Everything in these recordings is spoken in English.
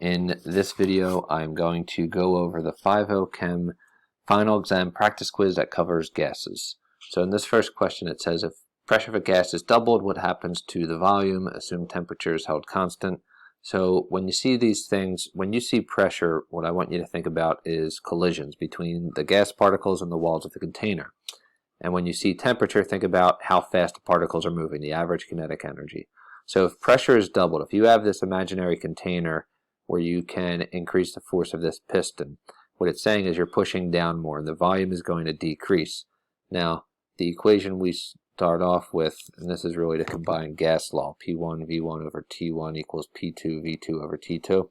In this video, I'm going to go over the 5.0 Chem final exam practice quiz that covers gases. So in this first question, it says if pressure of a gas is doubled, what happens to the volume? Assume temperature is held constant. So when you see these things, when you see pressure, what I want you to think about is collisions between the gas particles and the walls of the container. And when you see temperature, think about how fast the particles are moving, the average kinetic energy. So if pressure is doubled, if you have this imaginary container where you can increase the force of this piston, what it's saying is you're pushing down more and the volume is going to decrease. Now, the equation we start off with, and this is really the combined gas law, P1 V1 over T1 equals P2 V2 over T2.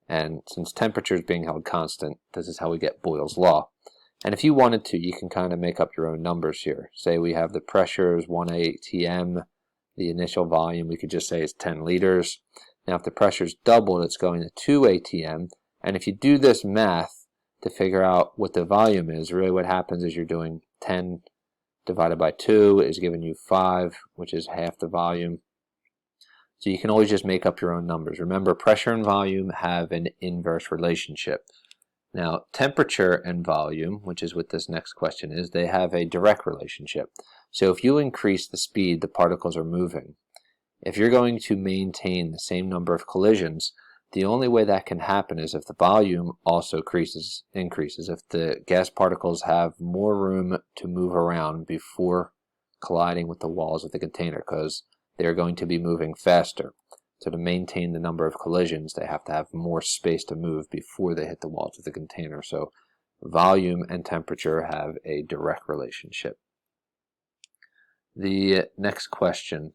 And since temperature is being held constant, this is how we get Boyle's law. And if you wanted to, you can kind of make up your own numbers here. Say we have the pressure is 1 atm, the initial volume we could just say is 10 liters. Now if the pressure is doubled, it's going to 2 atm. And if you do this math to figure out what the volume is, really what happens is you're doing 10 divided by 2 is giving you 5, which is half the volume. So you can always just make up your own numbers. Remember, pressure and volume have an inverse relationship. Now, temperature and volume, which is what this next question is, they have a direct relationship. So if you increase the speed the particles are moving, if you're going to maintain the same number of collisions, the only way that can happen is if the volume also increases. If the gas particles have more room to move around before colliding with the walls of the container, because they're going to be moving faster. So to maintain the number of collisions, they have to have more space to move before they hit the walls of the container. So volume and temperature have a direct relationship. The next question.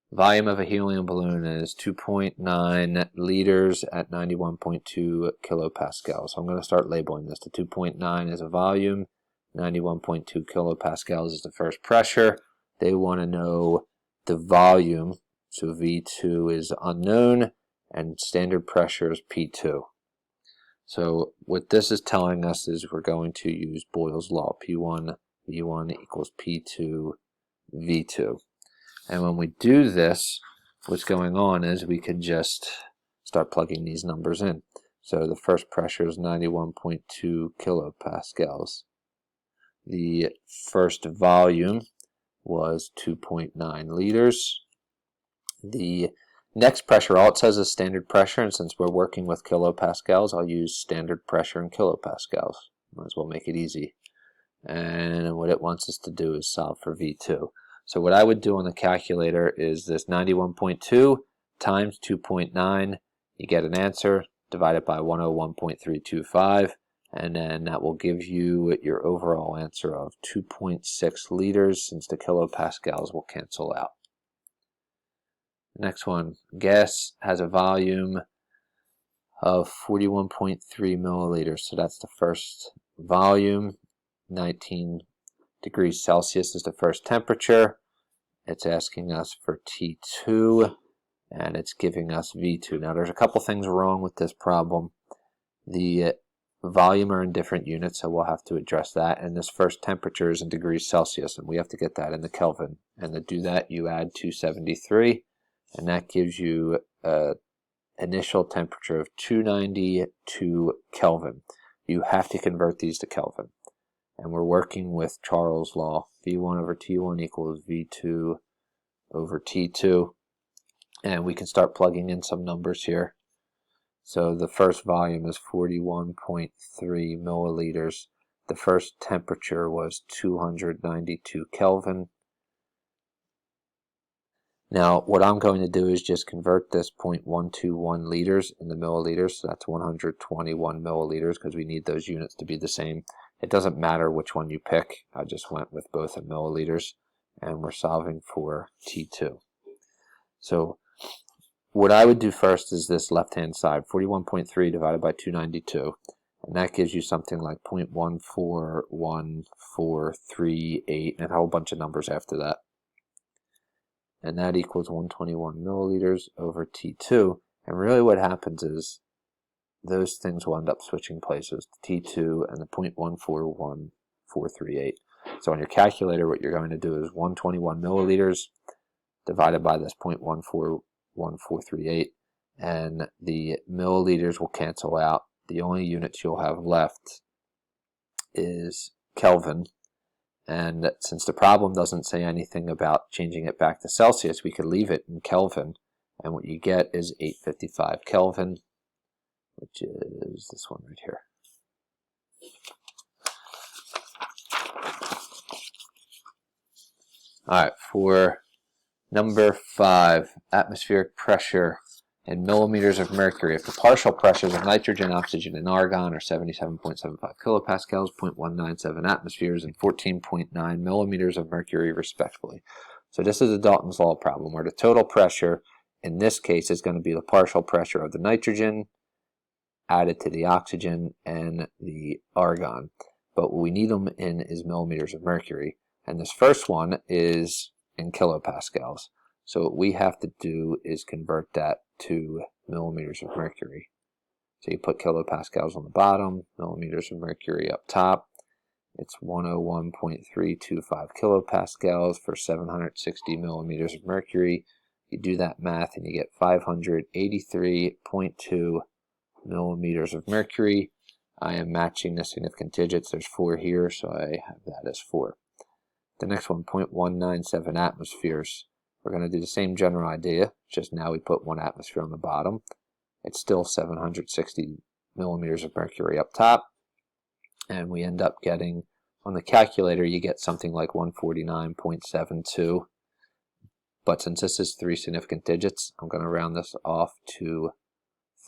Volume of a helium balloon is 2.9 liters at 91.2 kilopascals. So I'm going to start labeling this. The 2.9 is a volume, 91.2 kilopascals is the first pressure. They want to know the volume. So V2 is unknown and standard pressure is P2. So what this is telling us is we're going to use Boyle's law. P1 V1 equals P2 V2. And when we do this, what's going on is we can just start plugging these numbers in. So the first pressure is 91.2 kilopascals. The first volume was 2.9 liters. The next pressure, all it says is standard pressure, and since we're working with kilopascals, I'll use standard pressure in kilopascals. Might as well make it easy. And what it wants us to do is solve for V2. So what I would do on the calculator is this 91.2 times 2.9. You get an answer, divide it by 101.325, and then that will give you your overall answer of 2.6 liters, since the kilopascals will cancel out. Next one, gas has a volume of 41.3 milliliters. So that's the first volume. 19 degrees Celsius is the first temperature. It's asking us for T2 and it's giving us V2. Now there's a couple things wrong with this problem. The volume are in different units, so we'll have to address that. And this first temperature is in degrees Celsius, and we have to get that in the Kelvin. And to do that, you add 273. And that gives you an initial temperature of 292 Kelvin. You have to convert these to Kelvin. And we're working with Charles' law. V1 over T1 equals V2 over T2. And we can start plugging in some numbers here. So the first volume is 41.3 milliliters. The first temperature was 292 Kelvin. Now, what I'm going to do is just convert this 0.121 liters into milliliters. So that's 121 milliliters because we need those units to be the same. It doesn't matter which one you pick. I just went with both in milliliters. And we're solving for T2. So what I would do first is this left-hand side, 41.3 divided by 292. And that gives you something like 0.141438 and a whole bunch of numbers after that. And that equals 121 milliliters over T2. And really what happens is those things will end up switching places, the T2 and the 0.141438. So on your calculator, what you're going to do is 121 milliliters divided by this 0.141438, and the milliliters will cancel out. The only units you'll have left is Kelvin. And since the problem doesn't say anything about changing it back to Celsius, we could leave it in Kelvin. And what you get is 855 Kelvin, which is this one right here. All right, for number 5, atmospheric pressure in millimeters of mercury. If the partial pressures of nitrogen, oxygen, and argon are 77.75 kilopascals, 0.197 atmospheres, and 14.9 millimeters of mercury, respectively. So this is a Dalton's law problem, where the total pressure in this case is going to be the partial pressure of the nitrogen added to the oxygen and the argon. But what we need them in is millimeters of mercury. And this first one is in kilopascals. So what we have to do is convert that to millimeters of mercury. So you put kilopascals on the bottom, millimeters of mercury up top. It's 101.325 kilopascals for 760 millimeters of mercury. You do that math and you get 583.2 millimeters of mercury. I am matching the significant digits. There's 4 here, so I have that as 4. The next one, 0.197 atmospheres. We're going to do the same general idea, just now we put 1 atmosphere on the bottom. It's still 760 millimeters of mercury up top. And we end up getting, on the calculator, you get something like 149.72. But since this is 3 significant digits, I'm going to round this off to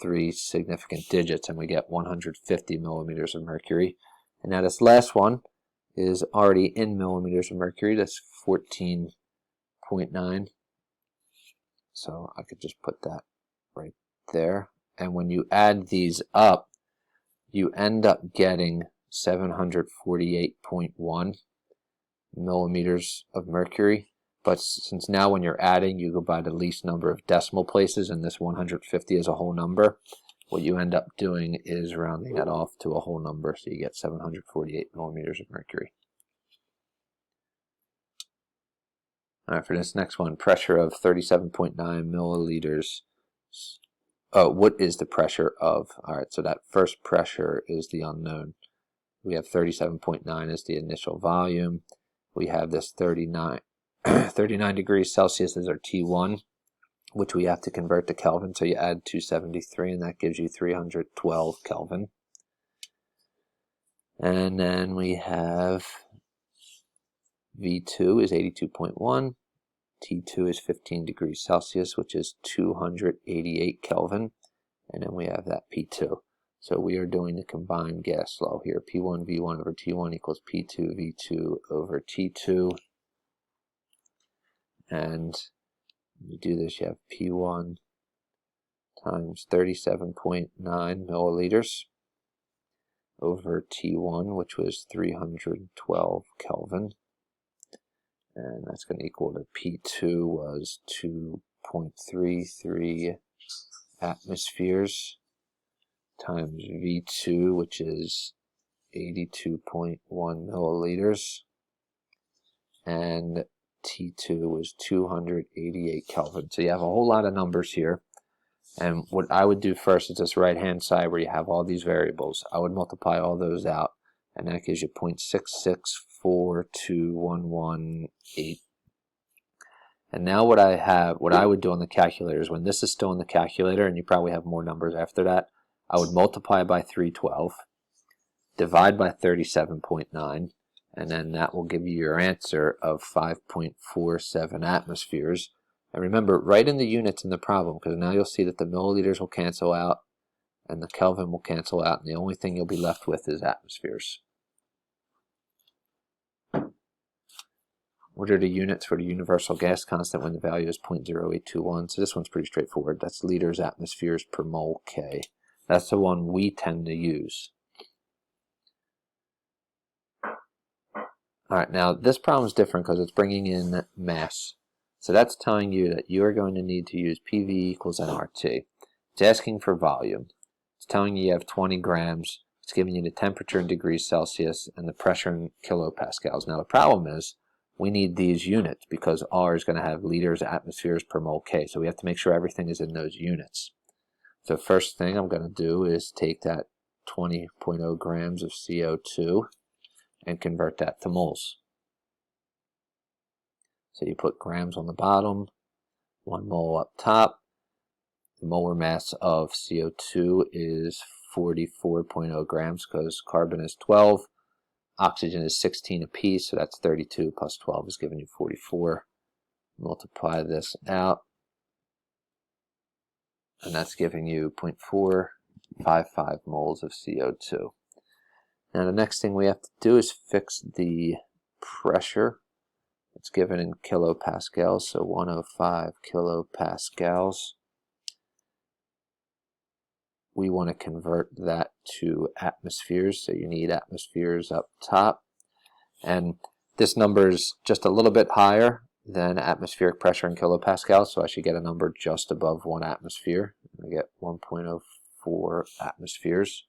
3 significant digits, and we get 150 millimeters of mercury. And now this last one is already in millimeters of mercury. That's 14.9. So I could just put that right there. And when you add these up, you end up getting 748.1 millimeters of mercury. But since now when you're adding, you go by the least number of decimal places, and this 150 is a whole number, what you end up doing is rounding that off to a whole number, so you get 748 millimeters of mercury. All right, for this next one, pressure of 37.9 milliliters. What is the pressure of? All right, so that first pressure is the unknown. We have 37.9 as the initial volume. We have this 39 degrees Celsius as our T1, which we have to convert to Kelvin. So you add 273, and that gives you 312 Kelvin. And then we have V2 is 82.1. T2 is 15 degrees Celsius, which is 288 Kelvin. And then we have that P2. So we are doing the combined gas law here. P1 V1 over T1 equals P2 V2 over T2. And when you do this, you have P1 times 37.9 milliliters over T1, which was 312 Kelvin. And that's going to equal to P2 was 2.33 atmospheres times V2, which is 82.1 milliliters. And T2 was 288 Kelvin. So you have a whole lot of numbers here. And what I would do first is this right-hand side where you have all these variables. I would multiply all those out, and that gives you 0.664211.8. And now what I would do on the calculator is when this is still in the calculator, and you probably have more numbers after that, I would multiply by 312, divide by 37.9, and then that will give you your answer of 5.47 atmospheres. And remember, write in the units in the problem, because now you'll see that the milliliters will cancel out and the Kelvin will cancel out, and the only thing you'll be left with is atmospheres. What are the units for the universal gas constant when the value is 0.0821? So this one's pretty straightforward. That's liters atmospheres per mole K. That's the one we tend to use. Alright, now this problem is different because it's bringing in mass. So that's telling you that you are going to need to use PV equals nRT. It's asking for volume. It's telling you have 20 grams. It's giving you the temperature in degrees Celsius and the pressure in kilopascals. Now the problem is we need these units because R is going to have liters atmospheres per mole K. So we have to make sure everything is in those units. So first thing I'm going to do is take that 20.0 grams of CO2 and convert that to moles. So you put grams on the bottom, 1 mole up top. The molar mass of CO2 is 44.0 grams because carbon is 12, oxygen is 16 apiece, so that's 32 plus 12 is giving you 44. Multiply this out, and that's giving you 0.455 moles of CO2. Now the next thing we have to do is fix the pressure. It's given in kilopascals, so 105 kilopascals. We want to convert that to atmospheres, so you need atmospheres up top. And this number is just a little bit higher than atmospheric pressure in kilopascals, so I should get a number just above 1 atmosphere. I get 1.04 atmospheres.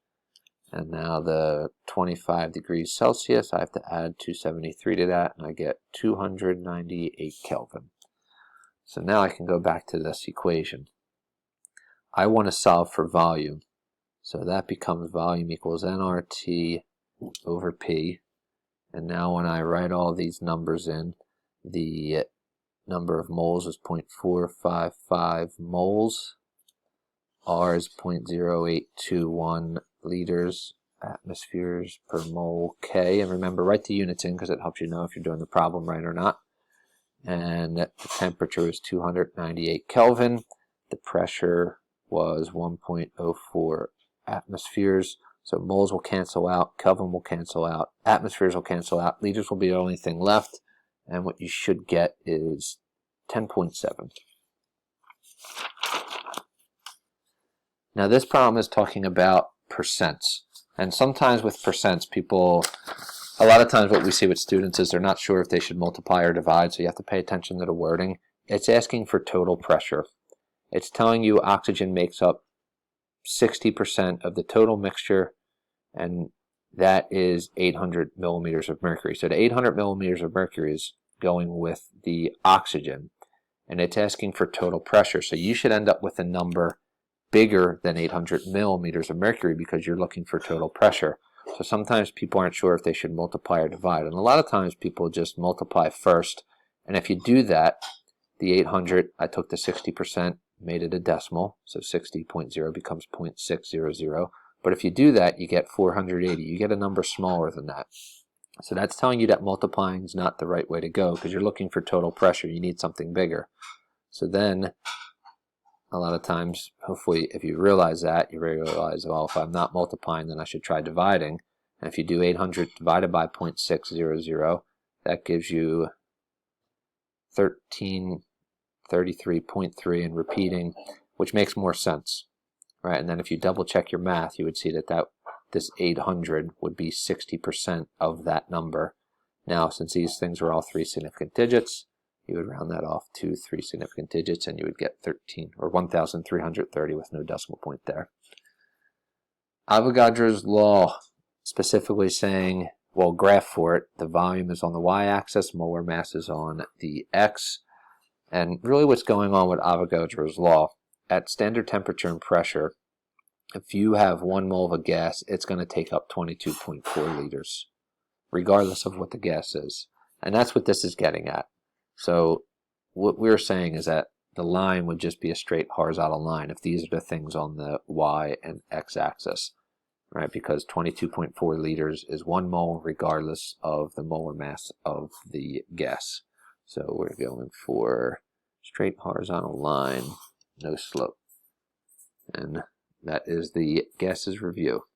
And now the 25 degrees Celsius, I have to add 273 to that, and I get 298 Kelvin. So now I can go back to this equation. I want to solve for volume. So that becomes volume equals nRT over P. And now when I write all these numbers in, the number of moles is 0.455 moles. R is 0.0821 liters, atmospheres per mole K. And remember, write the units in because it helps you know if you're doing the problem right or not. And the temperature is 298 Kelvin. The pressure was 1.04 atmospheres. So moles will cancel out, Kelvin will cancel out, atmospheres will cancel out, liters will be the only thing left. And what you should get is 10.7. Now this problem is talking about percents. And sometimes with percents, a lot of times what we see with students is they're not sure if they should multiply or divide, so you have to pay attention to the wording. It's asking for total pressure. It's telling you oxygen makes up 60% of the total mixture, and that is 800 millimeters of mercury. So the 800 millimeters of mercury is going with the oxygen, and it's asking for total pressure. So you should end up with a number bigger than 800 millimeters of mercury because you're looking for total pressure. So sometimes people aren't sure if they should multiply or divide, and a lot of times people just multiply first. And if you do that, the 800, I took the 60%, made it a decimal, so 60.0 becomes 0.600. But if you do that, you get 480. You get a number smaller than that. So that's telling you that multiplying is not the right way to go because you're looking for total pressure. You need something bigger. So then, a lot of times, hopefully, if you realize that, you realize, well, if I'm not multiplying, then I should try dividing. And if you do 800 divided by 0.600, that gives you 1333.3 and repeating, which makes more sense, right? And then if you double check your math, you would see that this 800 would be 60% of that number. Now, since these things are all 3 significant digits, you would round that off to 3 significant digits, and you would get 1,330 with no decimal point there. Avogadro's law, specifically saying, well, graph for it, the volume is on the y-axis, molar mass is on the x. And really what's going on with Avogadro's law, at standard temperature and pressure, if you have 1 mole of a gas, it's going to take up 22.4 liters, regardless of what the gas is. And that's what this is getting at. So what we're saying is that the line would just be a straight horizontal line if these are the things on the y and x axis, right? Because 22.4 liters is 1 mole regardless of the molar mass of the gas. So we're going for straight horizontal line, no slope. And that is the gases review.